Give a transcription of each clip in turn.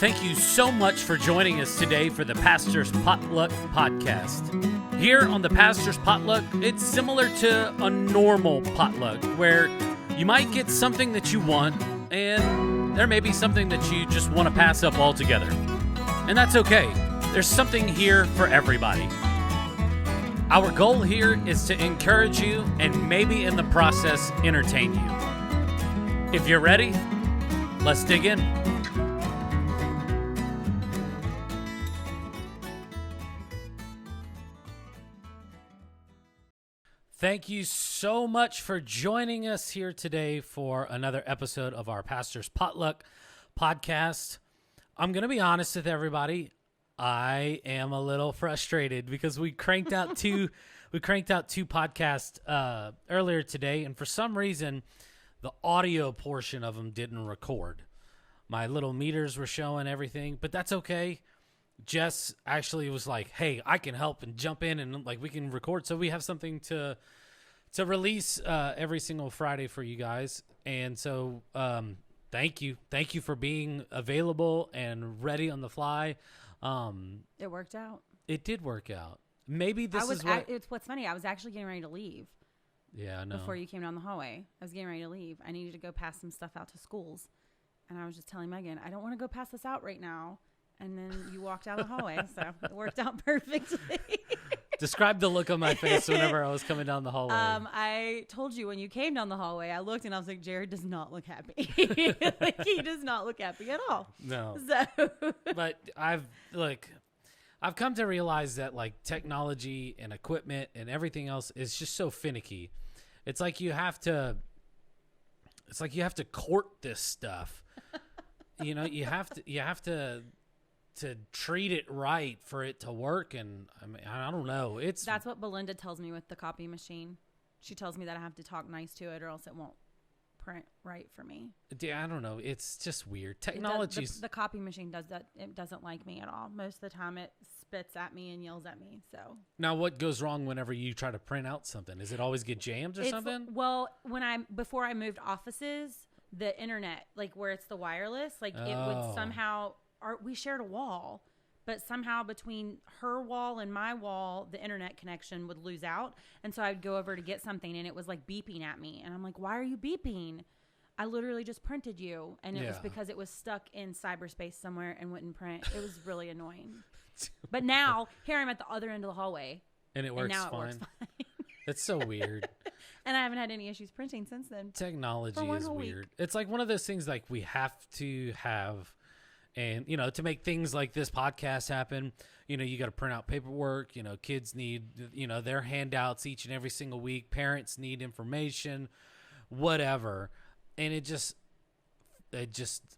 Thank you so much for joining us today for the Pastor's Potluck podcast. Here on the Pastor's Potluck, it's similar to a normal potluck where you might get something that you want and there may be something that you just want to pass up altogether. And that's okay. There's something here for everybody. Our goal here is to encourage you and maybe in the process entertain you. If you're ready, let's dig in. Thank you so much for joining us here today for another episode of our Pastor's Potluck podcast. I'm going to be honest with everybody. I am a little frustrated because we cranked out two podcasts earlier today, and for some reason, the audio portion of them didn't record. My little meters were showing everything, but that's okay. Jess actually was like, hey, I can help and jump in and like we can record so we have something to release every single Friday for you guys. And so thank you for being available and ready on the fly. It worked out. It did work out. Maybe it's what's funny. I was actually getting ready to leave. Yeah, I know. Before you came down the hallway, I was getting ready to leave. I needed to go pass some stuff out to schools, and I was just telling Megan, I don't want to go pass this out right now. And then you walked down the hallway, so it worked out perfectly. Describe the look on my face whenever I was coming down the hallway. I told you when you came down the hallway, I looked and I was like, Jared does not look happy. Like, he does not look happy at all. No. So, but I've come to realize that like technology and equipment and everything else is just so finicky. It's like you have to court this stuff. You know, you have to treat it right for it to work. And I mean, I don't know. That's what Belinda tells me with the copy machine. She tells me that I have to talk nice to it or else it won't print right for me. Yeah, I don't know. It's just weird. Technology. The copy machine does that. It doesn't like me at all. Most of the time it spits at me and yells at me. So now what goes wrong whenever you try to print out something? Does it always get jammed or something? Well, before I moved offices, the internet, like where it's the wireless, like it would somehow, we shared a wall, but somehow between her wall and my wall, the internet connection would lose out. And so I'd go over to get something and it was like beeping at me. And I'm like, why are you beeping? I literally just printed you. And it was because it was stuck in cyberspace somewhere and wouldn't print. It was really annoying. But now here I'm at the other end of the hallway. And it works fine. It works fine. It's so weird. And I haven't had any issues printing since then. Technology is weird. It's like one of those things like we have to have. And, you know, to make things like this podcast happen, you know, you got to print out paperwork. You know, kids need, you know, their handouts each and every single week. Parents need information, whatever. And it just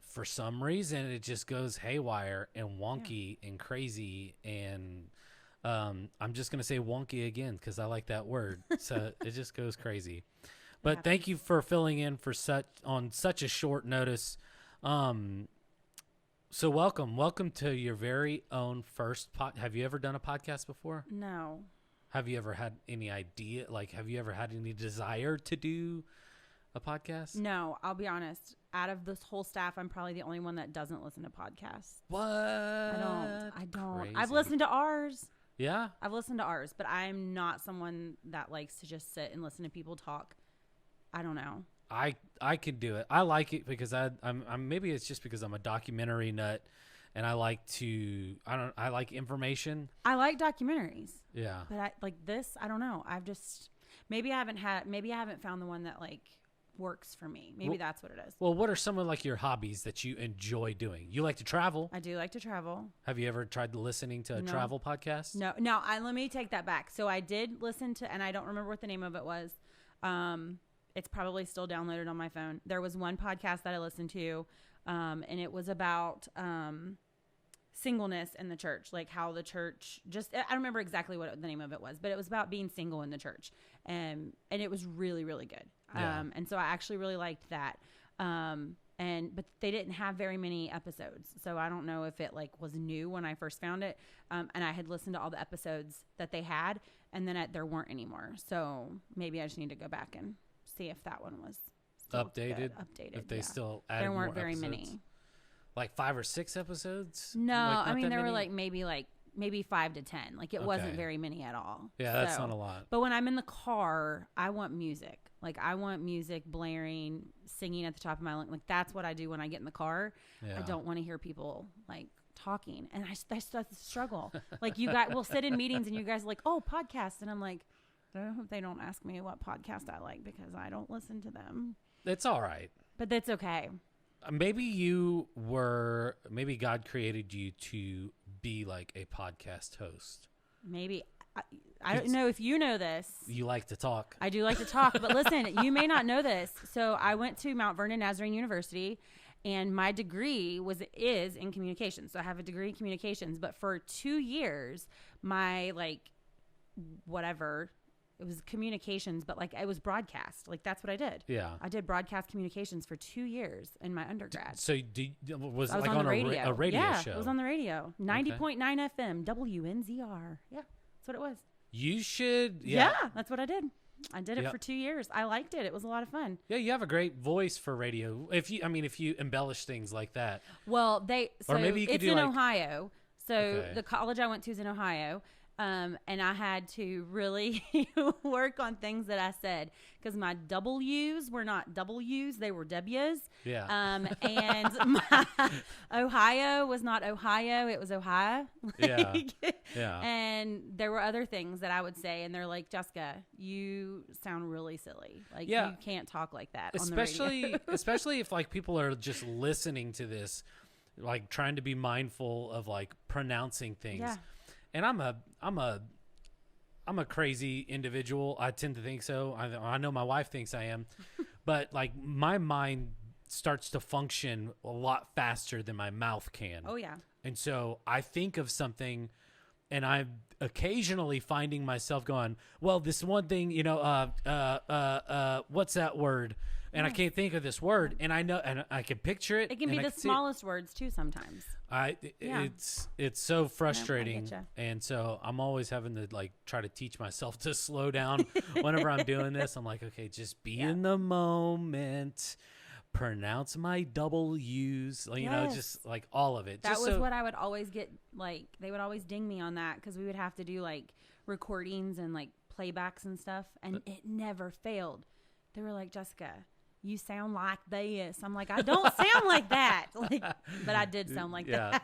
for some reason, it just goes haywire and wonky and crazy. And I'm just going to say wonky again because I like that word. So it just goes crazy. But thank you for filling in on such a short notice. So welcome to your very own first Have you ever done a podcast before? No. Have you ever had any idea? Like, have you ever had any desire to do a podcast? No, I'll be honest. Out of this whole staff, I'm probably the only one that doesn't listen to podcasts. What? I don't. Crazy. I've listened to ours. Yeah? I've listened to ours, but I'm not someone that likes to just sit and listen to people talk. I don't know. I could do it. I like it because I'm maybe it's just because I'm a documentary nut and I like information. I like documentaries. Yeah. But I don't know. Maybe I haven't found the one that like works for me. Maybe that's what it is. Well, what are some of like your hobbies that you enjoy doing? You like to travel? I do like to travel. Have you ever tried listening to a travel podcast? No. Let me take that back. So I did listen to, and I don't remember what the name of it was. It's probably still downloaded on my phone. There was one podcast that I listened to, and it was about singleness in the church, like how the church I don't remember exactly what the name of it was, but it was about being single in the church, and it was really, really good. Yeah. And so I actually really liked that. But they didn't have very many episodes, so I don't know if it like was new when I first found it. And I had listened to all the episodes that they had, and then there weren't anymore. So maybe I just need to go back and see if that one was updated. Updated. If they still added there weren't more very episodes. many. like 5 or 6 episodes? No, like, I mean there many? were like maybe 5 to 10. Like it wasn't very many at all. Yeah, that's not a lot. But when I'm in the car, I want music. Like I want music blaring, singing at the top of my lungs. Like that's what I do when I get in the car. I don't want to hear people like talking, and I start to struggle. Like you guys will sit in meetings and you guys are like, oh, podcast, and I'm like, I hope they don't ask me what podcast I like because I don't listen to them. It's all right, but that's okay. Maybe God created you to be like a podcast host. Maybe. I don't know if you know this. You like to talk. I do like to talk, but listen, you may not know this. So I went to Mount Vernon Nazarene University, and my degree is in communications. So I have a degree in communications, but for 2 years, my it was communications, but like it was broadcast. Like that's what I did. Yeah. I did broadcast communications for 2 years in my undergrad. So was it like on the radio. A radio show? Yeah, it was on the radio. 90.9 FM, WNZR. Yeah, that's what it was. You should. Yeah, that's what I did. I did it for 2 years. I liked it. It was a lot of fun. Yeah, you have a great voice for radio. If you embellish things like that. Well, or maybe you could do Ohio. So the college I went to is in Ohio. And I had to really work on things that I said because my W's were not W's, they were W's. Yeah. And my Ohio was not Ohio, it was Ohio. Yeah. Yeah. And there were other things that I would say, and they're like, Jessica, you sound really silly. Like you can't talk like that. Especially, on the radio. especially if like people are just listening to this, like trying to be mindful of like pronouncing things. Yeah. And I'm a crazy individual. I tend to think so. I know my wife thinks I am, but like my mind starts to function a lot faster than my mouth can. Oh yeah. And so I think of something, and I'm occasionally finding myself going, well, this one thing, what's that word? And I can't think of this word, and I know, and I can picture it. It can be the smallest words too sometimes. It's so frustrating, and so I'm always having to like try to teach myself to slow down whenever I'm doing this. I'm like, okay, just be in the moment, pronounce my W's, just like all of it. That was what I would always get. Like they would always ding me on that because we would have to do like recordings and like playbacks and stuff, and it never failed. They were like, Jessica, you sound like this. I'm like, I don't sound like that. But I did sound like that.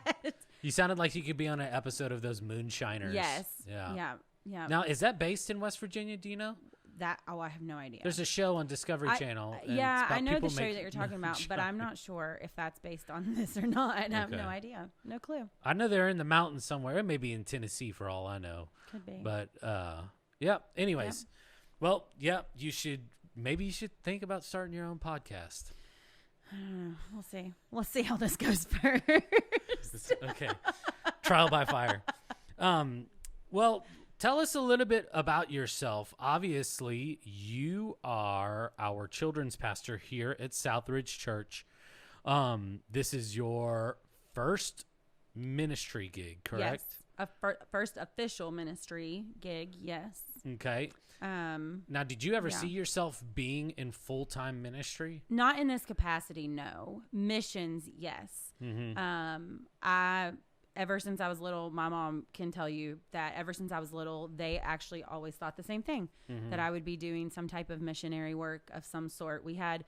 You sounded like you could be on an episode of those Moonshiners. Yes. Yeah. Now, is that based in West Virginia? Do you know? I have no idea. There's a show on Discovery Channel. Yeah, I know the show that you're talking about, but I'm not sure if that's based on this or not. I have no idea. No clue. I know they're in the mountains somewhere. It may be in Tennessee for all I know. Could be. But, anyways. Yeah. Well, maybe you should think about starting your own podcast. We'll see. We'll see how this goes first. Okay. Trial by fire. Well, tell us a little bit about yourself. Obviously, you are our children's pastor here at Southridge Church. This is your first ministry gig, correct? Yes. First official ministry gig, yes. Okay. Now, did you ever see yourself being in full-time ministry? Not in this capacity, no. Missions, yes. Mm-hmm. Ever since I was little, my mom can tell you that ever since I was little, they actually always thought the same thing, that I would be doing some type of missionary work of some sort. We had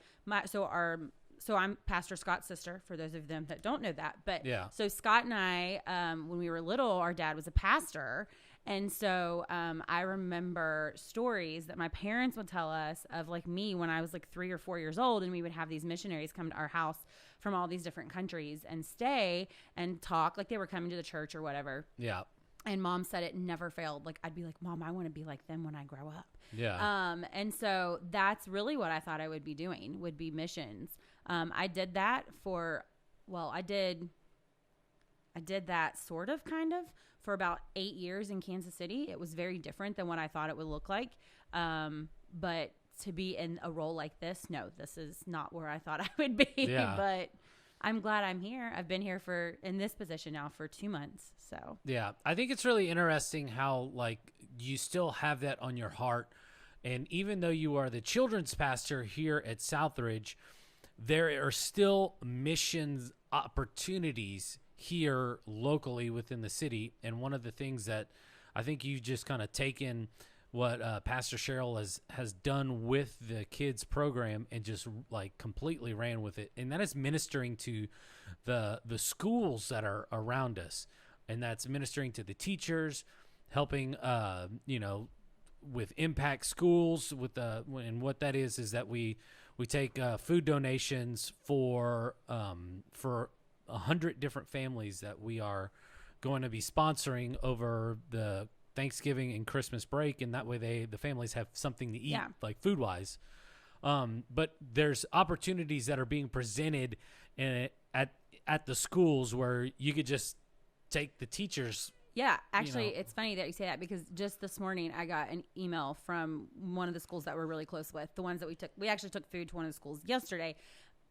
so I'm Pastor Scott's sister, for those of them that don't know that. But so Scott and I, when we were little, our dad was a pastor. And so I remember stories that my parents would tell us of like me when I was like 3 or 4 years old, and we would have these missionaries come to our house from all these different countries and stay and talk like they were coming to the church or whatever. Yeah. And Mom said it never failed. Like I'd be like, Mom, I want to be like them when I grow up. Yeah. And so that's really what I thought I would be doing, would be missions. I did that I did that sort of kind of for about 8 years in Kansas City. It was very different than what I thought it would look like. But to be in a role like this, no, this is not where I thought I would be. Yeah. But I'm glad I'm here. I've been here in this position now for 2 months. So yeah, I think it's really interesting how like you still have that on your heart. And even though you are the children's pastor here at Southridge, there are still missions opportunities here locally within the city. And one of the things that I think you've just kind of taken what Pastor Cheryl has done with the kids program and just like completely ran with it. And that is ministering to the schools that are around us. And that's ministering to the teachers, helping, with Impact Schools and what that is that we take food donations for 100 different families that we are going to be sponsoring over the Thanksgiving and Christmas break, and that way the families have something to eat, like food wise. But there's opportunities that are being presented at the schools where you could just take the teachers. Yeah, actually, it's funny that you say that because just this morning I got an email from one of the schools that we're really close with, the ones that we actually took food to one of the schools yesterday.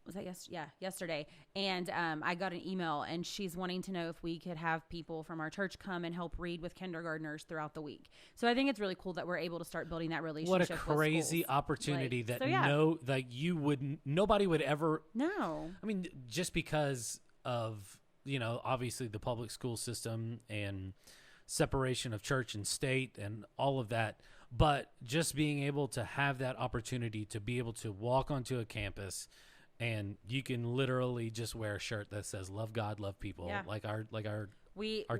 Was that yesterday? And I got an email, and she's wanting to know if we could have people from our church come and help read with kindergartners throughout the week. So I think it's really cool that we're able to start building that relationship. What a crazy opportunity nobody would ever. No. I mean, just because of, obviously the public school system and separation of church and state and all of that. But just being able to have that opportunity to be able to walk onto a campus and you can literally just wear a shirt that says "Love God, love people," like our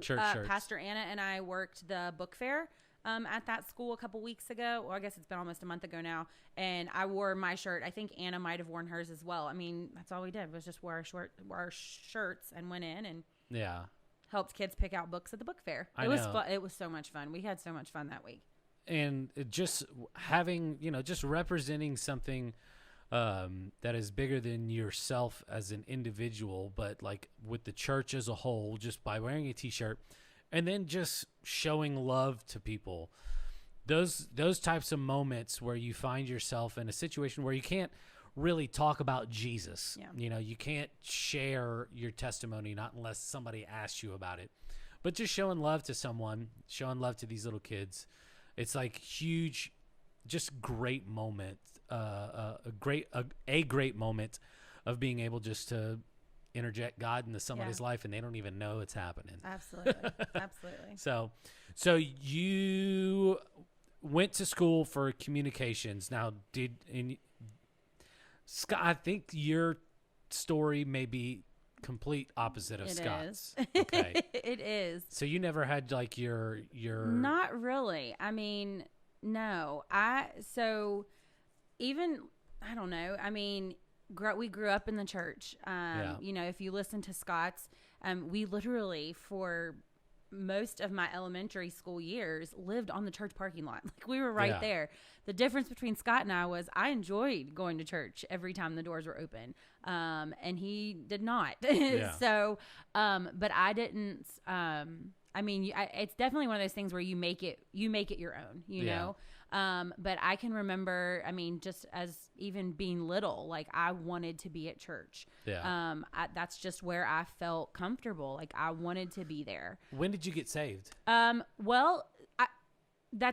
church shirts. Pastor Anna and I worked the book fair at that school a couple weeks ago. Well, I guess it's been almost a month ago now, and I wore my shirt. I think Anna might have worn hers as well. I mean, that's all we did was just wear our shirts and went in and helped kids pick out books at the book fair. It was fun. It was so much fun. We had so much fun that week. And just having, just representing something that is bigger than yourself as an individual, but like with the church as a whole, just by wearing a t-shirt and then just showing love to people. Those types of moments where you find yourself in a situation where you can't really talk about Jesus. Yeah. You can't share your testimony, not unless somebody asks you about it. But just showing love to someone, showing love to these little kids, it's like huge, just great moment. A great moment of being able just to interject God into somebody's life and they don't even know it's happening. Absolutely. So you went to school for communications. Now, Scott, I think your story may be complete opposite of Scott's. Okay. It is. So you never had like your Not really. I mean, no. I don't know. I mean, we grew up in the church. If you listen to Scott's, we literally for most of my elementary school years lived on the church parking lot. Like we were right there. The difference between Scott and I was I enjoyed going to church every time the doors were open. And he did not. So, but I didn't, it's definitely one of those things where you make it your own, you know? But I can remember, just as even being little, like I wanted to be at church. That's just where I felt comfortable. Like I wanted to be there. When did you get saved? That's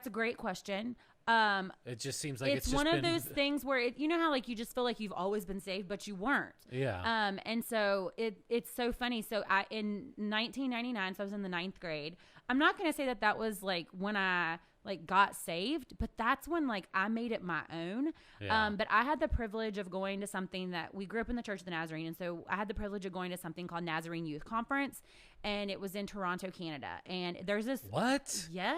a great question. It just seems like it's one of those things where you know how like you just feel like you've always been saved, but you weren't. Yeah. And so it's so funny. So in 1999, so I was in the 9th grade. I'm not going to say that was like when I like got saved, but that's when like I made it my own. But I had the privilege of going to something that we grew up in the Church of the Nazarene. And so I had the privilege of going to something called Nazarene Youth Conference, and it was in Toronto, Canada. And there's this. What? Yes.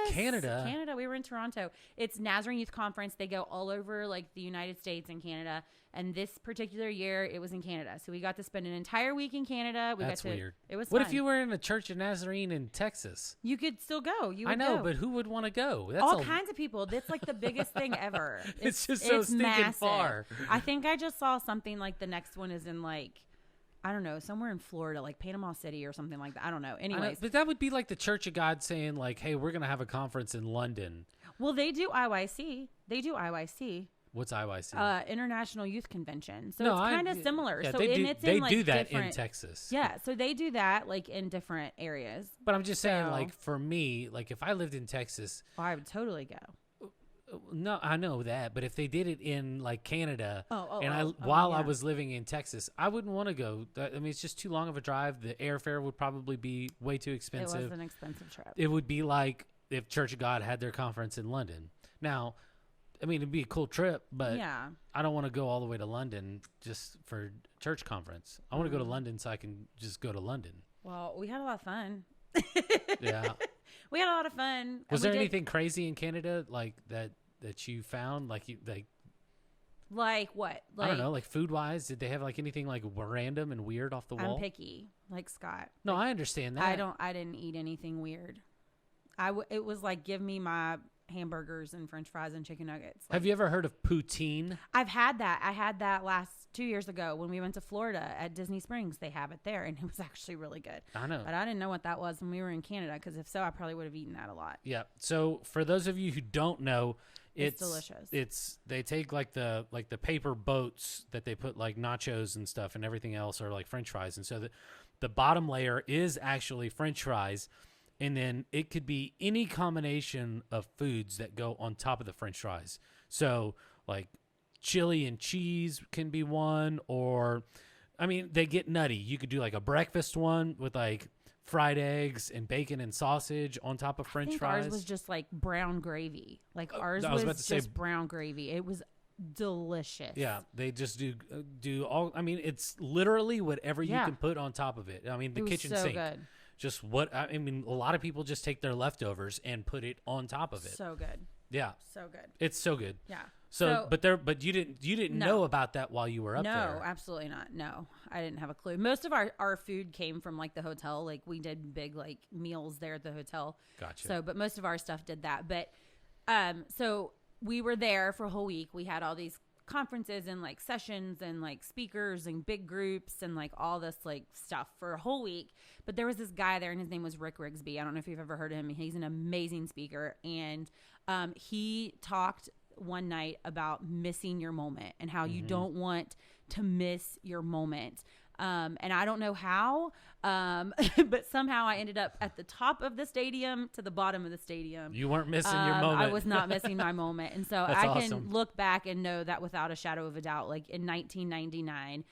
Canada. We were in Toronto. It's Nazarene Youth Conference. They go all over like the United States and Canada. And this particular year, it was in Canada. So we got to spend an entire week in Canada. That's weird. It was What fun. if you were in a Church of Nazarene in Texas? You could still go. I know, but who would want to go? That's all kinds of people. That's like the biggest thing ever. It's just so stinking massive. far. I think I just saw something like the next one is in like, I don't know, somewhere in Florida, like Panama City or something like that. I don't know. Anyways. But that would be like the Church of God saying like, hey, we're going to have a conference in London. Well, they do IYC. What's IYC? International Youth Convention. So it's kind of similar. Yeah, so they do that in Texas. Yeah, so they do that like in different areas. But I'm just saying, like for me, like if I lived in Texas, I would totally go. No, I know that, but if they did it in like Canada, yeah. I was living in Texas, I wouldn't want to go. I mean, it's just too long of a drive. The airfare would probably be way too expensive. It was an expensive trip. It would be like if Church of God had their conference in London. Now, I mean, it'd be a cool trip, but I don't want to go all the way to London just for church conference. I want to go to London so I can just go to London. Well, we had a lot of fun. Yeah. We had a lot of fun. Was there anything crazy in Canada like that you found? Like what? I don't know, like food wise, did they have like anything like random and weird off the wall? I'm picky, like Scott. No, I understand that. I didn't eat anything weird. It was like, give me my hamburgers and French fries and chicken nuggets. Have you ever heard of poutine? I've had that. I had that 2 years ago when we went to Florida at Disney Springs. They have it there, and it was actually really good. I know. But I didn't know what that was when we were in Canada, because if so, I probably would have eaten that a lot. Yeah. So for those of you who don't know, it's delicious. They take like the paper boats that they put like nachos and stuff and everything else, or like French fries, and so the bottom layer is actually French fries. And then it could be any combination of foods that go on top of the French fries. So like chili and cheese can be one, or, I mean, they get nutty. You could do like a breakfast one with like fried eggs and bacon and sausage on top of French fries. Ours was just like brown gravy. Like ours was just brown gravy. It was delicious. Yeah, they just do all. I mean, it's literally whatever you can put on top of it. I mean, the kitchen sink. Good. Just a lot of people just take their leftovers and put it on top of it. So good. Yeah. So good. It's so good. Yeah. But you didn't know about that while you were up there. No, absolutely not. No, I didn't have a clue. Most of our food came from like the hotel. Like we did big like meals there at the hotel. Gotcha. So, but most of our stuff did that. But, so we were there for a whole week. We had all these conferences and like sessions and like speakers and big groups and like all this like stuff for a whole week. But there was this guy there, and his name was Rick Rigsby. I don't know if you've ever heard of him. He's an amazing speaker, and he talked one night about missing your moment and how you don't want to miss your moment. And I don't know how, but somehow I ended up at the top of the stadium to the bottom of the stadium. You weren't missing your moment. I was not missing my moment. And so I can look back and know that without a shadow of a doubt, like in 1999,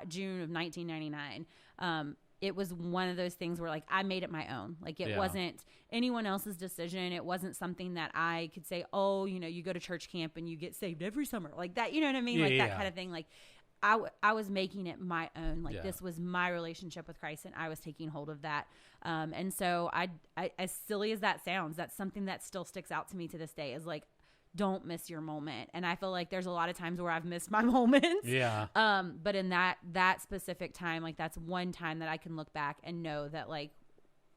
June of 1999, it was one of those things where like I made it my own. Like it wasn't anyone else's decision. It wasn't something that I could say, oh, you go to church camp and you get saved every summer like that. You know what I mean? That kind of thing. Like I was making it my own. Like this was my relationship with Christ, and I was taking hold of that. And so I, as silly as that sounds, that's something that still sticks out to me to this day, is like, don't miss your moment. And I feel like there's a lot of times where I've missed my moments. Yeah. But in that specific time, like that's one time that I can look back and know that like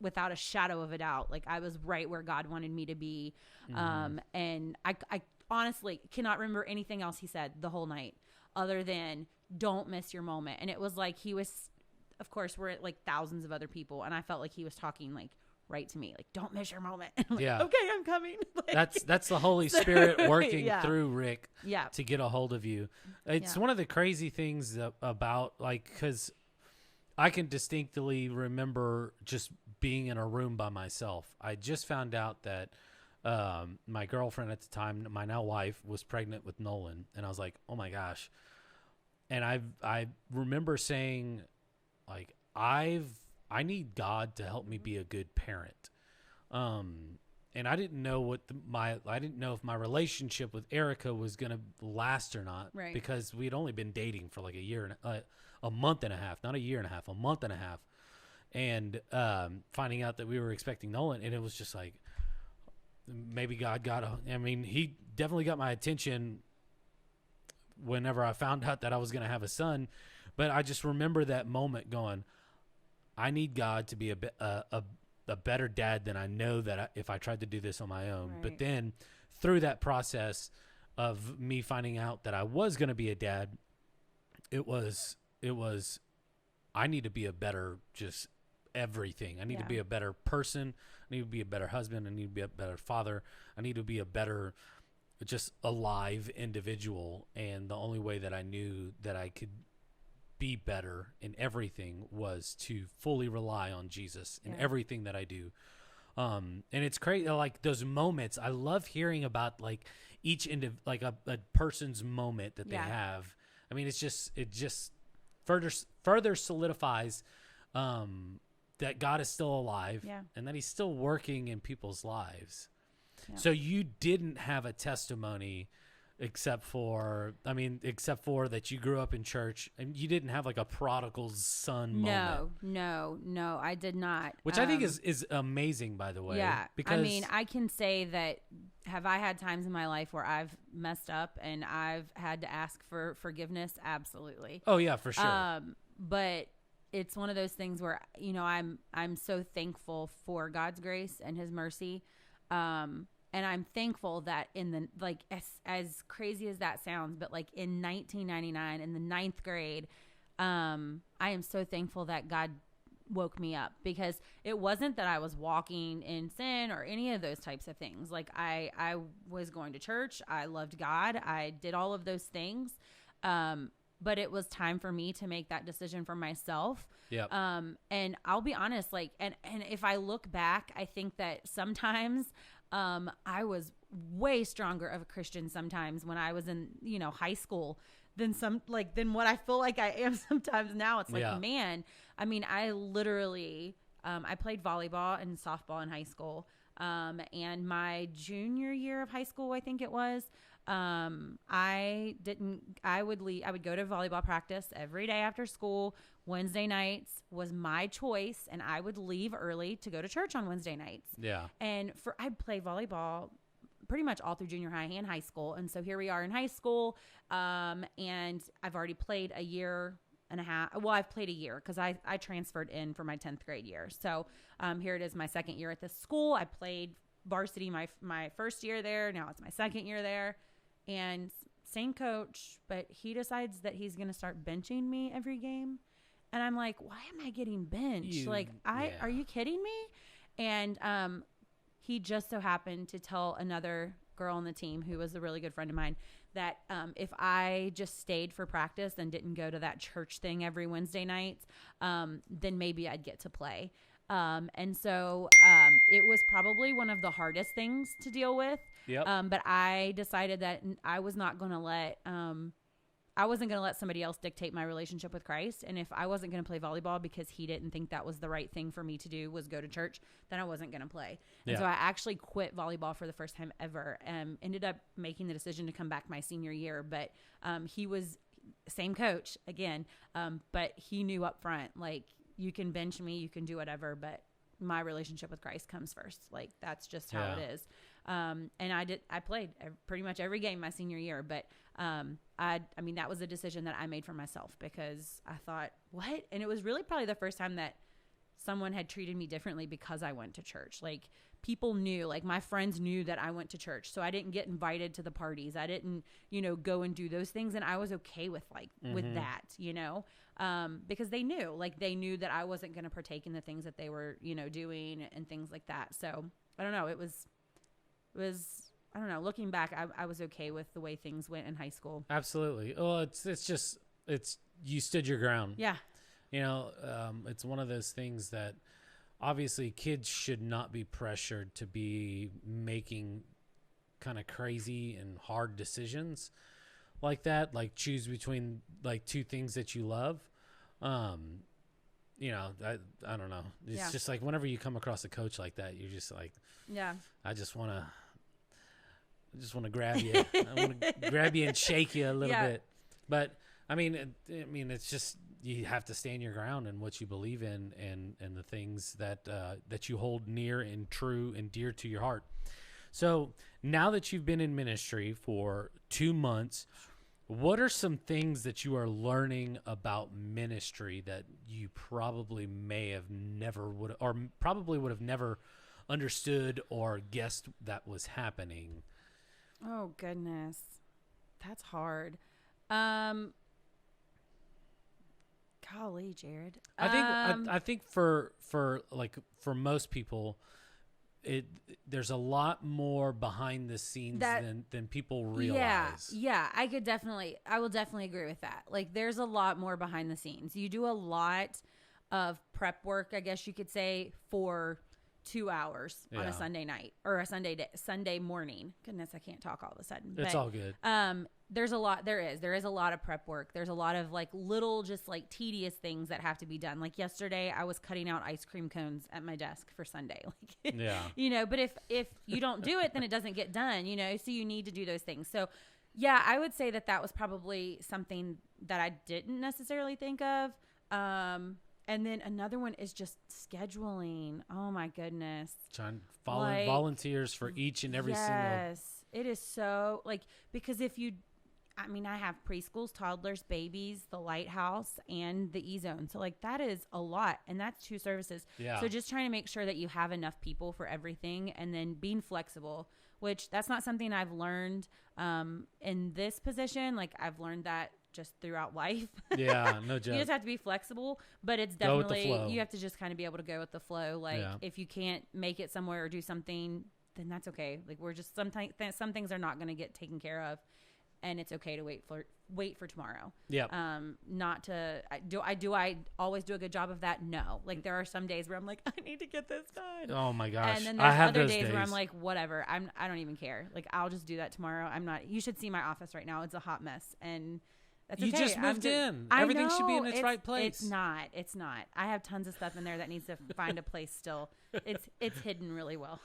without a shadow of a doubt, like I was right where God wanted me to be. And I honestly cannot remember anything else he said the whole night other than don't miss your moment. And it was like he was, of course, we're like thousands of other people, and I felt like he was talking like right to me, like don't miss your moment. Like, okay, I'm coming. Like, that's the Holy Spirit working through Rick to get a hold of you. It's one of the crazy things about like, because I can distinctly remember just being in a room by myself. I just found out that my girlfriend at the time, my now wife, was pregnant with Nolan, and I was like, oh my gosh. And I remember saying, like, I need God to help me be a good parent. And I didn't know I didn't know if my relationship with Erica was going to last or not, because we had only been dating for like a month and a half, not a year and a half, a month and a half. And finding out that we were expecting Nolan, and it was just like, maybe God he definitely got my attention whenever I found out that I was going to have a son. But I just remember that moment going, I need God to be a better dad than I know that if I tried to do this on my own. Right. But then through that process of me finding out that I was going to be a dad, it was, I need to be a better, just everything. I need to be a better person. I need to be a better husband. I need to be a better father. I need to be a better, just alive individual. And the only way that I knew that I could be better in everything was to fully rely on Jesus in everything that I do. And it's crazy, like those moments. I love hearing about like each like a person's moment that they have. I mean, it just further solidifies that God is still alive and that he's still working in people's lives. Yeah. So you didn't have a testimony except for that you grew up in church, and you didn't have like a prodigal son moment. No, I did not. Which I think is amazing, by the way. Yeah. Because I mean, I can say that, have I had times in my life where I've messed up and I've had to ask for forgiveness? Absolutely. Oh yeah, for sure. But it's one of those things where, you know, I'm so thankful for God's grace and his mercy. And I'm thankful that in the, like, as crazy as that sounds, but like in 1999 in the 9th grade, I am so thankful that God woke me up, because it wasn't that I was walking in sin or any of those types of things. Like I was going to church. I loved God. I did all of those things. But it was time for me to make that decision for myself. Yep. And I'll be honest, like, and if I look back, I think that sometimes, I was way stronger of a Christian sometimes when I was in, you know, high school than what I feel like I am sometimes now. It's like, man, I mean, I literally, I played volleyball and softball in high school. And my junior year of high school, I think it was, I would go to volleyball practice every day after school. Wednesday nights was my choice, and I would leave early to go to church on Wednesday nights. Yeah. And I played volleyball pretty much all through junior high and high school. And so here we are in high school. And I've already played a year and a half. Well, I've played a year because I transferred in for my 10th grade year. So, here it is, my second year at this school. I played varsity my first year there. Now it's my second year there. And same coach, but he decides that he's going to start benching me every game. And I'm like, why am I getting benched? Are you kidding me? And he just so happened to tell another girl on the team, who was a really good friend of mine, that if I just stayed for practice and didn't go to that church thing every Wednesday night, then maybe I'd get to play. And so it was probably one of the hardest things to deal with. Yep. But I decided that I was not going to I wasn't going to let somebody else dictate my relationship with Christ. And if I wasn't going to play volleyball because he didn't think that was the right thing for me to do, was go to church, then I wasn't going to play. And so I actually quit volleyball for the first time ever, and ended up making the decision to come back my senior year. But he was same coach again. But he knew up front, like, you can bench me, you can do whatever, but my relationship with Christ comes first. Like, that's just how it is. And I played pretty much every game my senior year, but I mean, that was a decision that I made for myself, because I thought, what? And it was really probably the first time that someone had treated me differently because I went to church. Like, people knew, like, my friends knew that I went to church. So I didn't get invited to the parties. I didn't, go and do those things. And I was okay with with that, because they knew that I wasn't going to partake in the things that they were, doing and things like that. So I don't know. It was, I don't know. Looking back, I was okay with the way things went in high school. Absolutely. Well, you stood your ground. Yeah. It's one of those things that obviously kids should not be pressured to be making kind of crazy and hard decisions like that. Like, choose between like two things that you love. I don't know. It's just like, whenever you come across a coach like that, you're just like, I just want to grab you. I want to grab you and shake you a little bit. But I mean, it's just, you have to stand your ground in what you believe in, and the things that you hold near and true and dear to your heart. So now that you've been in ministry for 2 months, what are some things that you are learning about ministry that you probably would have never understood or guessed that was happening? Oh, goodness. That's hard. Golly, Jared. I think for most people, there's a lot more behind the scenes than people realize. Yeah, I will definitely agree with that. Like, there's a lot more behind the scenes. You do a lot of prep work, I guess you could say, 2 hours on a Sunday night or a Sunday morning. Goodness, I can't talk all of a sudden. It's all good. There's a lot. There is a lot of prep work. There's a lot of like little, just like tedious things that have to be done. Like yesterday, I was cutting out ice cream cones at my desk for Sunday. Like, you know, but if you don't do it, then it doesn't get done, you know, so you need to do those things. So yeah, I would say that was probably something that I didn't necessarily think of. And then another one is just scheduling. Oh my goodness. Trying to follow volunteers for each and every single. Yes, it is so like, because I have preschools, toddlers, babies, the Lighthouse, and the E-Zone. So like that is a lot, and that's 2 services. Yeah. So just trying to make sure that you have enough people for everything, and then being flexible, which that's not something I've learned in this position. Like I've learned that just throughout life. Yeah, no joke. You just have to be flexible, but it's definitely, you have to just kind of be able to go with the flow. Like if you can't make it somewhere or do something, then that's okay. Like we're just some things are not going to get taken care of, and it's okay to wait for tomorrow. Yeah. Not to I always do a good job of that? No. Like there are some days where I'm like, I need to get this done. Oh my gosh. And then there's other days where I'm like, whatever. I don't even care. Like I'll just do that tomorrow. You should see my office right now. It's a hot mess, and that's okay. You just moved in. Everything should be in its right place. It's not. I have tons of stuff in there that needs to find a place still. It's hidden really well.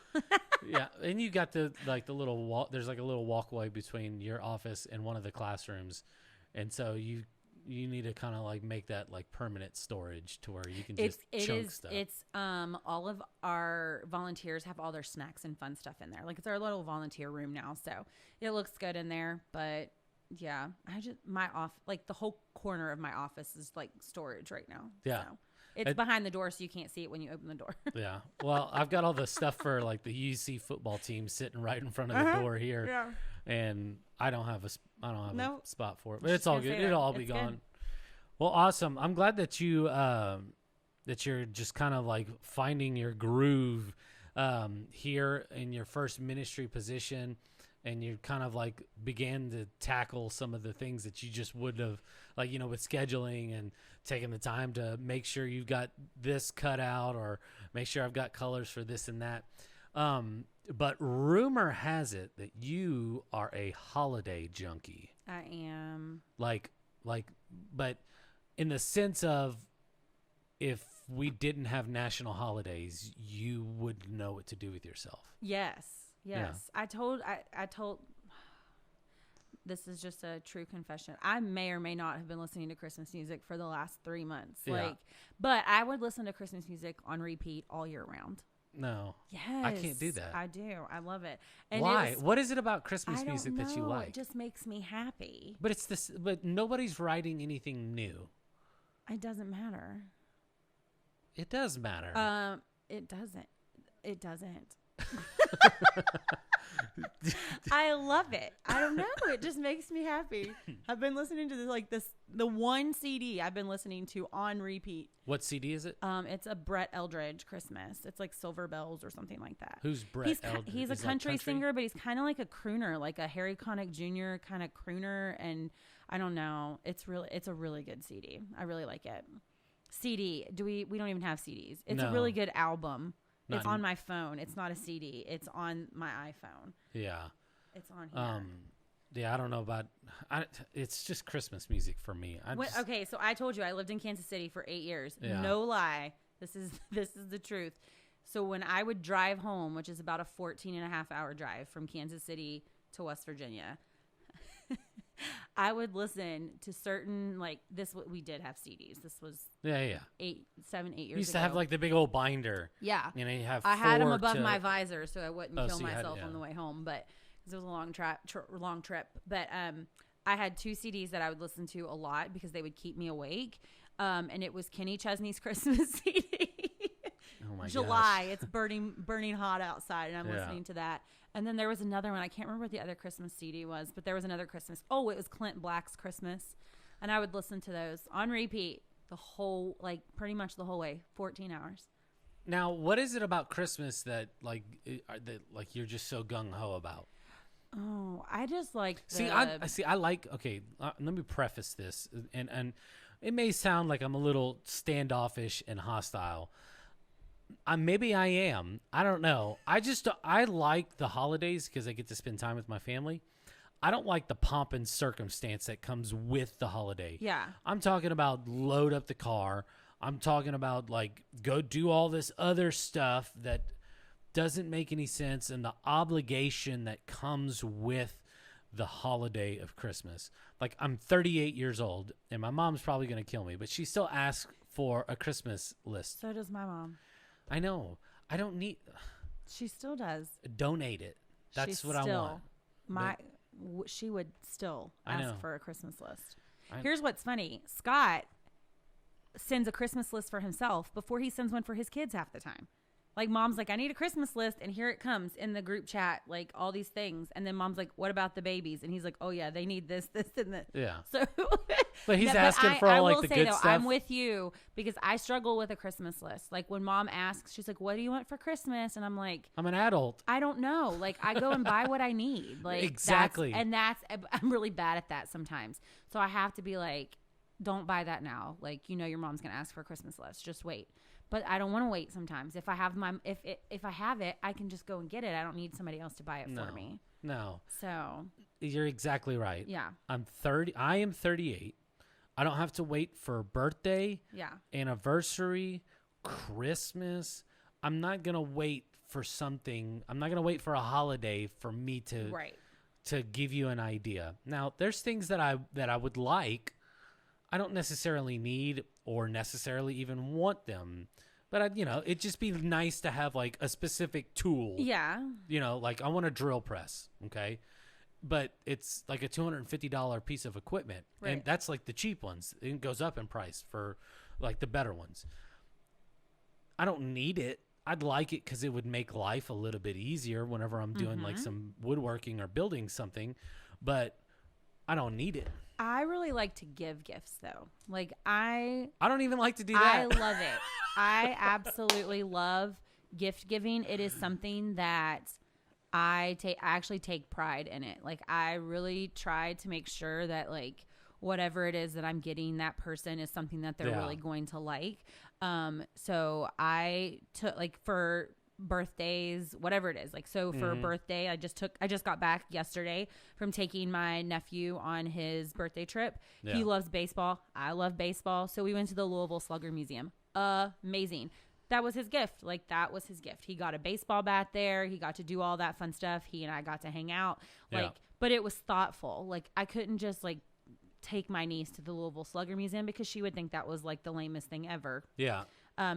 Yeah, and you got the little wall. There's like a little walkway between your office and one of the classrooms, and so you need to kind of like make that like permanent storage to where you can just chunk stuff. It's all of our volunteers have all their snacks and fun stuff in there. Like it's our little volunteer room now, so it looks good in there, but. Yeah, the whole corner of my office is like storage right now. Yeah. So it's behind the door, so you can't see it when you open the door. Yeah. Well, I've got all the stuff for like the UC football team sitting right in front of the door here. Yeah. And I don't have a spot for it, but it's all good. It'll all be gone. Good. Well, awesome. I'm glad that you that you're just kind of like finding your groove here in your first ministry position. And you kind of like began to tackle some of the things that you just wouldn't have, like, you know, with scheduling and taking the time to make sure you've got this cut out or make sure I've got colors for this and that. But rumor has it that you are a holiday junkie. I am. But in the sense of if we didn't have national holidays, you wouldn't know what to do with yourself. Yes. Yes. Yeah. I told, this is just a true confession. I may or may not have been listening to Christmas music for the last 3 months. Yeah. But I would listen to Christmas music on repeat all year round. No. Yes. I can't do that. I do. I love it. And why? What is it about Christmas music that you like? It just makes me happy. But nobody's writing anything new. It doesn't matter. It does matter. It doesn't. It doesn't. I love it. I don't know. It just makes me happy. I've been listening to the one CD I've been listening to on repeat. What CD is it? It's a Brett Eldredge Christmas. It's like Silver Bells or something like that. Who's Brett Eldredge? He's a country singer, but he's kind of like a crooner, like a Harry Connick Jr. kind of crooner. And I don't know. It's a really good CD. I really like it. CD. We don't even have CDs. It's a really good album. It's on my phone. It's not a CD. It's on my iPhone. Yeah. It's on here. Yeah, I don't know about. It's just Christmas music for me. Okay, so I told you I lived in Kansas City for 8 years. Yeah. No lie. This is the truth. So when I would drive home, which is about a 14-and-a-half-hour drive from Kansas City to West Virginia, I would listen to certain, like, this, we did have CDs. This was 7-8 years ago. You used to have, like, the big old binder. Yeah. You know, you have I had them above my visor so I wouldn't kill myself on the way home, but because it was a long trip. But I had 2 CDs that I would listen to a lot because they would keep me awake, and it was Kenny Chesney's Christmas CD. Oh, my July. Gosh. It's burning hot outside, and I'm listening to that. And then there was another one. I can't remember what the other Christmas CD was, but there was another Christmas. Oh, it was Clint Black's Christmas. And I would listen to those on repeat pretty much the whole way, 14 hours. Now, what is it about Christmas that you're just so gung-ho about? Oh, I just like okay, let me preface this. And it may sound like I'm a little standoffish and hostile. maybe I am. I don't know. I like the holidays because I get to spend time with my family. I don't like the pomp and circumstance that comes with the holiday. Yeah. I'm talking about load up the car. I'm talking about like go do all this other stuff that doesn't make any sense, and the obligation that comes with the holiday of Christmas. Like, I'm 38 years old, and my mom's probably going to kill me, but she still asks for a Christmas list. So does my mom. I know. I don't need. She still does. Donate it. That's what I want. She would still ask for a Christmas list. Here's what's funny. Scott sends a Christmas list for himself before he sends one for his kids half the time. Like, mom's like, I need a Christmas list, and here it comes in the group chat, like all these things. And then mom's like, what about the babies? And he's like, oh yeah, they need this, this, and this. Yeah. So, but he's asking for all like the good stuff. I'm with you because I struggle with a Christmas list. Like, when mom asks, she's like, what do you want for Christmas? And I'm like, I'm an adult. I don't know. Like, I go and buy what I need. Like, exactly. I'm really bad at that sometimes. So I have to be like, don't buy that now. Like, your mom's gonna ask for a Christmas list. Just wait. But I don't want to wait sometimes. If I have if I have it, I can just go and get it. I don't need somebody else to buy it for me. No. So you're exactly right. Yeah. I am 38. I don't have to wait for birthday, anniversary, Christmas. I'm not going to wait for something. I'm not going to wait for a holiday for me to give you an idea. Now, there's things that I would like. I don't necessarily need or necessarily even want them. But, it'd just be nice to have, like, a specific tool. Yeah. Like, I want a drill press, okay? But it's, like, a $250 piece of equipment. Right. And that's, like, the cheap ones. It goes up in price for, like, the better ones. I don't need it. I'd like it because it would make life a little bit easier whenever I'm doing, like, some woodworking or building something. But I don't need it. I really like to give gifts, though. Like, I don't even like to do that. I love it. I absolutely love gift giving. It is something that I actually take pride in it. Like, I really try to make sure that, like, whatever it is that I'm getting that person is something that they're really going to like. So I took, like, for birthdays, whatever it is, like, so for a birthday, I just got back yesterday from taking my nephew on his birthday trip. He loves baseball. I love baseball. So we went to the Louisville Slugger Museum. Amazing. That was his gift. Like, that was his gift. He got a baseball bat there. He got to do all that fun stuff. He and I got to hang out. Like, but it was thoughtful. Like, I couldn't just, like, take my niece to the Louisville Slugger Museum because she would think that was, like, the lamest thing ever. Yeah.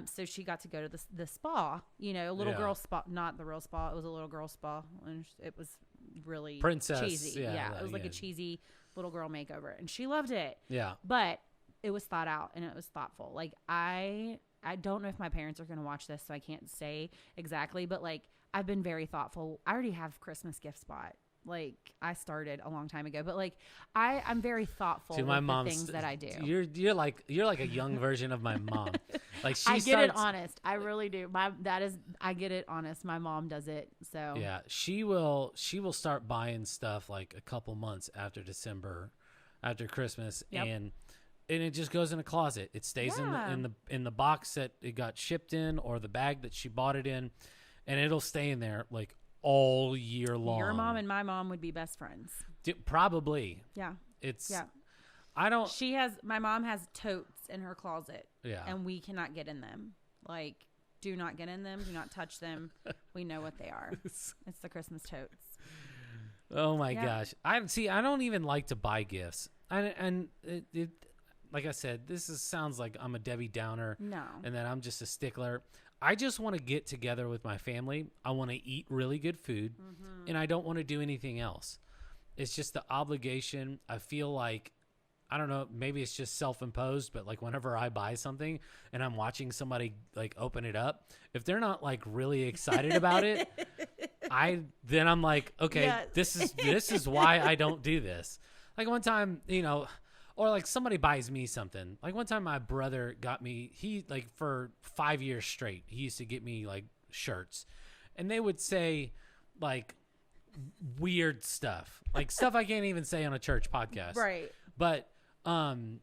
So she got to go to the spa, a little girl spa, not the real spa. It was a little girl spa. And it was really princess cheesy. Yeah. It was like a cheesy little girl makeover, and she loved it. Yeah. But it was thought out and it was thoughtful. Like, I don't know if my parents are going to watch this, so I can't say exactly, but, like, I've been very thoughtful. I already have Christmas gift spot. Like, I started a long time ago, but, like, I'm very thoughtful with the things that I do. You're like a young version of my mom. Like, I get it honest. I really do. I get it honest. My mom does it. So yeah, she will start buying stuff like a couple months after December, after Christmas, and it just goes in a closet. It stays in the box that it got shipped in, or the bag that she bought it in, and it'll stay in there like all year long. Your mom and my mom would be best friends. Probably. Yeah. My mom has totes in her closet. Yeah. And we cannot get in them. Like, do not get in them. Do not touch them. We know what they are. It's the Christmas totes. Oh my gosh. I don't even like to buy gifts. And it like I said, sounds like I'm a Debbie Downer. No. And that I'm just a stickler. I just want to get together with my family. I want to eat really good food, and I don't want to do anything else. It's just the obligation. I feel like, I don't know, maybe it's just self-imposed, but, like, whenever I buy something and I'm watching somebody, like, open it up, if they're not, like, really excited about it, then I'm like, okay, this is why I don't do this. Like, one time, or, like, somebody buys me something. Like, one time my brother got me, like, for 5 years straight, he used to get me, like, shirts. And they would say, like, weird stuff. Like, stuff I can't even say on a church podcast. Right. But, and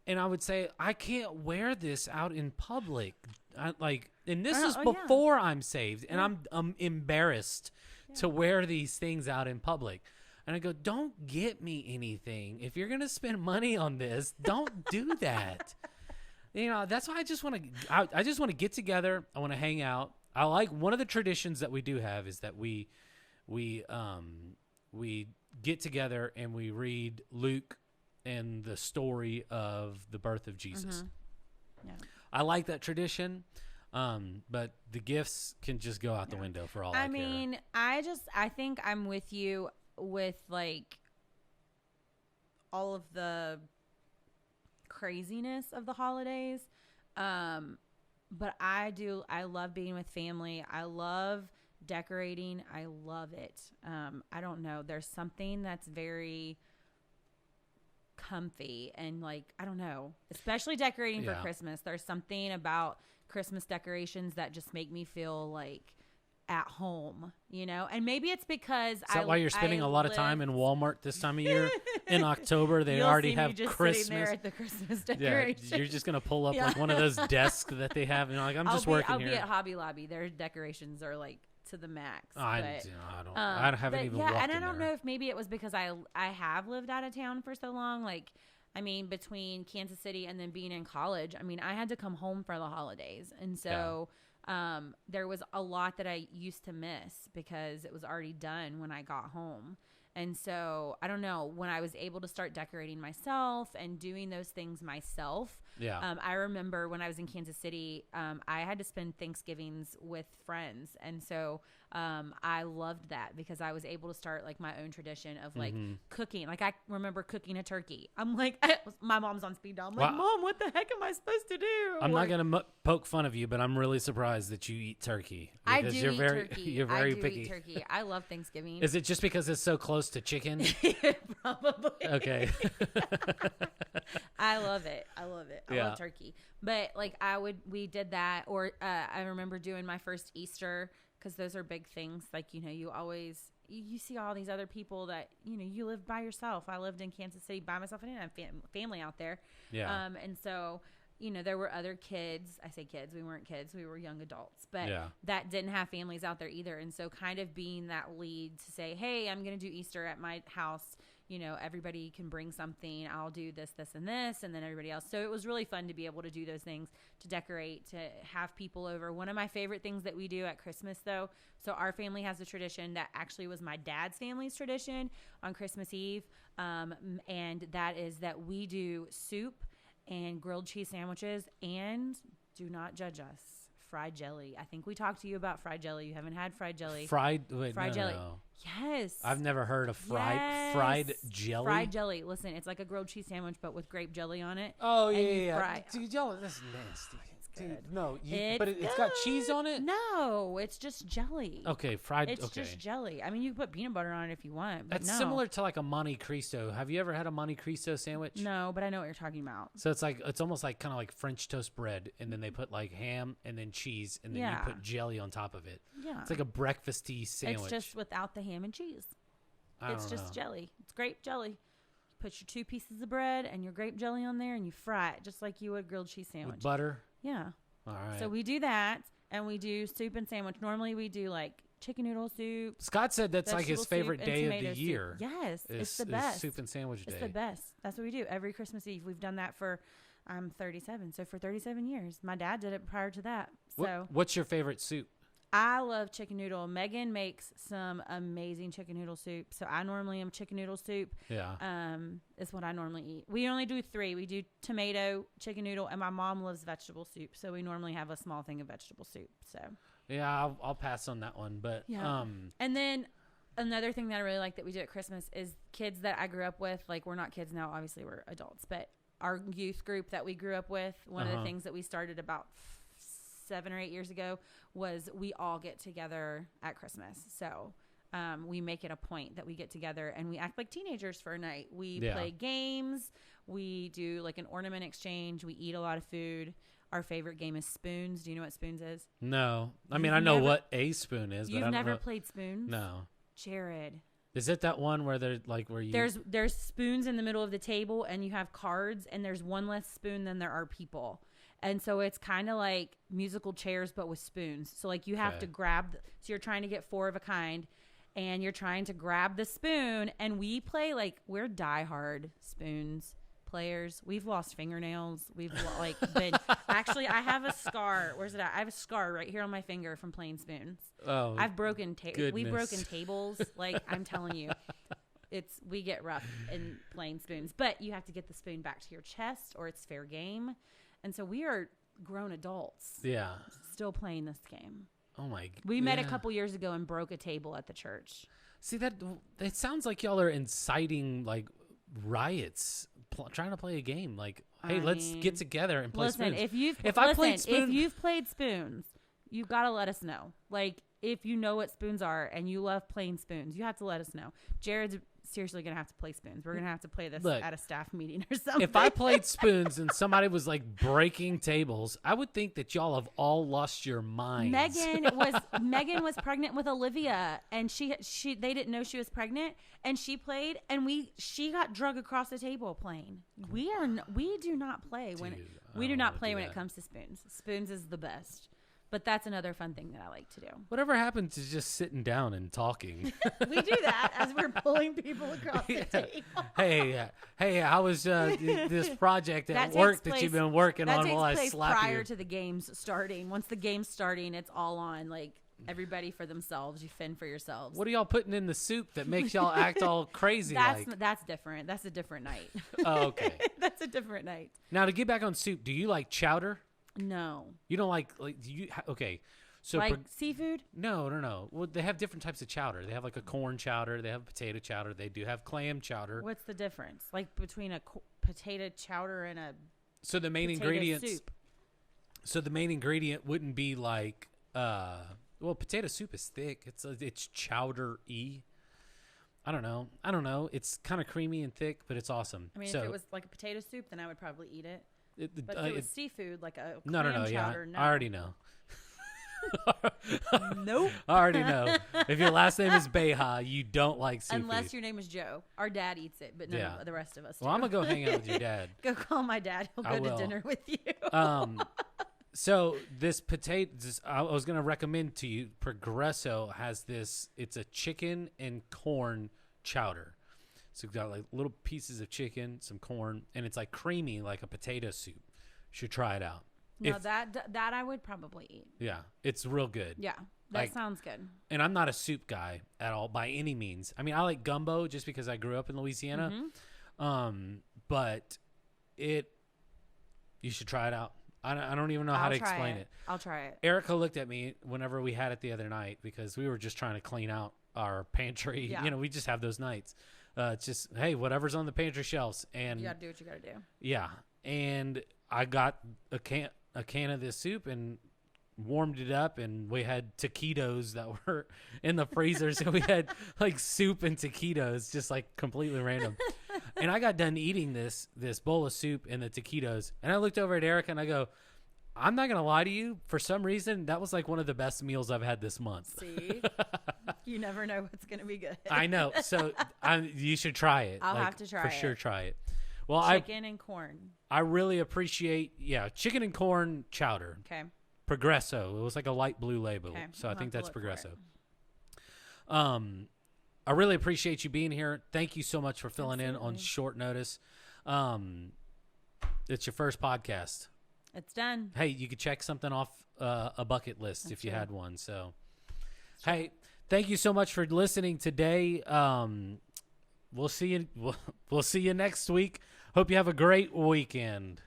I would say, I can't wear this out in public. and this is before I'm saved, and I'm embarrassed to wear these things out in public. And I go, don't get me anything. If you're gonna spend money on this, don't do that. That's why I just want to get together. I want to hang out. I like one of the traditions that we do have is that we get together and we read Luke and the story of the birth of Jesus. Yeah. I like that tradition, but the gifts can just go out the window for all I care. mean, I think I'm with you with like all of the craziness of the holidays. But I love being with family. I love decorating. I love it. I don't know. There's something that's very comfy and like, I don't know, especially decorating for Christmas. There's something about Christmas decorations that just make me feel like at home, and maybe it's because is that why you're spending a lot of time in Walmart this time of year? In October, they already have Christmas. Sitting there at the Christmas decoration. Yeah, you're just gonna pull up like one of those desks that they have, and I'm just working here. I'll be at Hobby Lobby. Their decorations are like to the max. I haven't even walked in there. And I don't know if maybe it was because I have lived out of town for so long. Like, I mean, between Kansas City and then being in college, I mean, I had to come home for the holidays, and so. There was a lot that I used to miss because it was already done when I got home. And so I don't know, when I was able to start decorating myself and doing those things myself. Yeah. I remember when I was in Kansas City, I had to spend Thanksgivings with friends. And so I loved that because I was able to start like my own tradition of like cooking. Like I remember cooking a turkey. I'm like, my mom's on speed dial. I'm like, Mom, what the heck am I supposed to do? I'm not going to poke fun of you, but I'm really surprised that you eat turkey. I do eat turkey. You're very picky. Eat turkey. I love Thanksgiving. Is it just because it's so close to chicken? Probably. Okay. I love it. I love turkey. But like we did that, or I remember doing my first Easter, because those are big things. Like, you see all these other people that, you live by yourself. I lived in Kansas City by myself. I didn't have family out there. Yeah. And so, there were other kids. I say kids. We weren't kids. We were young adults. But that didn't have families out there either. And so kind of being that lead to say, hey, I'm going to do Easter at my house. Everybody can bring something. I'll do this, this, and this, and then everybody else. So it was really fun to be able to do those things, to decorate, to have people over. One of my favorite things that we do at Christmas, though, so our family has a tradition that actually was my dad's family's tradition on Christmas Eve, and that is that we do soup and grilled cheese sandwiches, and do not judge us, fried jelly. I think we talked to you about fried jelly. You haven't had fried jelly. Fried jelly. No. Yes. I've never heard of fried jelly. Fried jelly. Listen, it's like a grilled cheese sandwich, but with grape jelly on it. Oh, yeah. Dude, y'all, that's nasty. Dude, no, it's got cheese on it? No, it's just jelly. Okay, It's just jelly. I mean, you can put peanut butter on it if you want. But That's similar to like a Monte Cristo. Have you ever had a Monte Cristo sandwich? No, but I know what you're talking about. So it's almost like kind of like French toast bread, and then they put like ham and then cheese, and then you put jelly on top of it. Yeah, it's like a breakfasty sandwich. It's just without the ham and cheese. It's just jelly. It's grape jelly. Put your 2 pieces of bread and your grape jelly on there, and you fry it just like you would grilled cheese sandwich. With butter? Yeah. All right. So we do that, and we do soup and sandwich. Normally we do like chicken noodle soup. Scott said that's like his favorite day of the year. Yes, it's the best. Soup and sandwich day. It's the best. That's what we do every Christmas Eve. We've done that for, I'm 37, so for 37 years. My dad did it prior to that. So what's your favorite soup? I love chicken noodle. Megan makes some amazing chicken noodle soup. So I normally am chicken noodle soup. Yeah. Is what I normally eat. We only do 3. We do tomato, chicken noodle, and my mom loves vegetable soup. So we normally have a small thing of vegetable soup. So yeah, I'll pass on that one. But and then another thing that I really like that we do at Christmas is kids that I grew up with. Like, we're not kids now, obviously we're adults, but our youth group that we grew up with, one of the things that we started about 7 or 8 years ago was we all get together at Christmas. So we make it a point that we get together and we act like teenagers for a night. We play games. We do like an ornament exchange. We eat a lot of food. Our favorite game is Spoons. Do you know what Spoons is? No. I mean, I know what a spoon is, but I don't know. You've never played Spoons? No. Jared, Is it that one where they're like where you? There's spoons in the middle of the table, and you have cards, and there's one less spoon than there are people, and so it's kind of like musical chairs but with spoons. So like you have to grab. So you're trying to get 4 of a kind, and you're trying to grab the spoon. And we play like we're diehard spoons players. We've lost fingernails. We've like been. Actually, I have a scar. Where's it at? I have a scar right here on my finger from playing spoons. Oh, I've broken we've broken tables. Like I'm telling you, we get rough in playing spoons. But you have to get the spoon back to your chest, or it's fair game. And so we are grown adults. Yeah. Still playing this game. Oh my! We met a couple years ago and broke a table at the church. See that? It sounds like y'all are inciting like riots, trying to play a game. Like, hey, let's get together and play spoons. If you've played spoons, you've got to let us know. Like, if you know what spoons are and you love playing spoons, you have to let us know. Jared's seriously gonna have to play spoons. We're gonna have to play this at a staff meeting or something. If I played spoons and somebody was like breaking tables, I would think that y'all have all lost your minds. Megan was pregnant with Olivia, and they didn't know she was pregnant, and she played, and she got drug across the table playing. We do not play when it comes to spoons. Spoons is the best. But that's another fun thing that I like to do. Whatever happened to just sitting down and talking? We do that as we're pulling people across the table. Hey, how was this project at work that you've been working on while I slap you? That takes place prior to the games starting. Once the game's starting, it's all on. Like, everybody for themselves. You fend for yourselves. What are y'all putting in the soup that makes y'all act all crazy? That's different. That's a different night. Oh, okay. That's a different night. Now, to get back on soup, do you like chowder? No. You don't like you? Okay. So like seafood? No. Well, they have different types of chowder. They have like a corn chowder. They have potato chowder. They do have clam chowder. What's the difference? Like between a potato chowder and a so the main ingredients. Soup. So the main ingredient wouldn't be like potato soup is thick. It's chowder-y. I don't know. It's kind of creamy and thick, but it's awesome. I mean, if it was like a potato soup, then I would probably eat it. But if it was seafood, like a clam chowder, no. I already know. Nope. I already know. If your last name is Beha, you don't like seafood. Unless your name is Joe. Our dad eats it, but none of the rest of us do. Well, I'm going to go hang out with your dad. Go call my dad. He'll go to dinner with you. So this I was going to recommend to you, Progresso has this, it's a chicken and corn chowder. So you've got like little pieces of chicken, some corn, and it's like creamy like a potato soup. You should try it out. No, that I would probably eat. Yeah, it's real good. Yeah, that sounds good. And I'm not a soup guy at all by any means. I mean, I like gumbo just because I grew up in Louisiana. Mm-hmm. But you should try it out. I don't even know how to explain it. I'll try it. Erica looked at me whenever we had it the other night because we were just trying to clean out our pantry. Yeah. We just have those nights. It's just, hey, whatever's on the pantry shelves. And you got to do what you got to do. Yeah. And I got a can of this soup and warmed it up, and we had taquitos that were in the freezer. So we had like soup and taquitos, just like completely random. And I got done eating this bowl of soup and the taquitos, and I looked over at Erica and I go, I'm not going to lie to you. For some reason, that was like one of the best meals I've had this month. See? You never know what's going to be good. I know. So you should try it. I'll have to try it. For sure, try it. Well, chicken and corn. I really appreciate, chicken and corn chowder. Okay. Progresso. It was like a light blue label. Okay. So I think that's Progresso. I really appreciate you being here. Thank you so much for filling in on short notice. It's your first podcast. It's done. Hey, you could check something off a bucket list if you had one. So, hey, thank you so much for listening today. We'll see you. We'll see you next week. Hope you have a great weekend.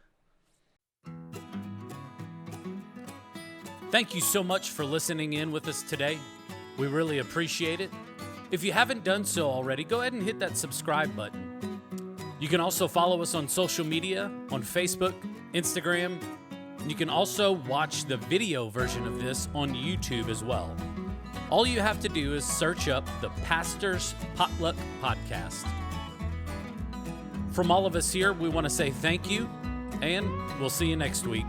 Thank you so much for listening in with us today. We really appreciate it. If you haven't done so already, go ahead and hit that subscribe button. You can also follow us on social media, on Facebook, Instagram. You can also watch the video version of this on YouTube as well. All you have to do is search up the Pastor's Potluck Podcast. From all of us here, we want to say thank you, and we'll see you next week.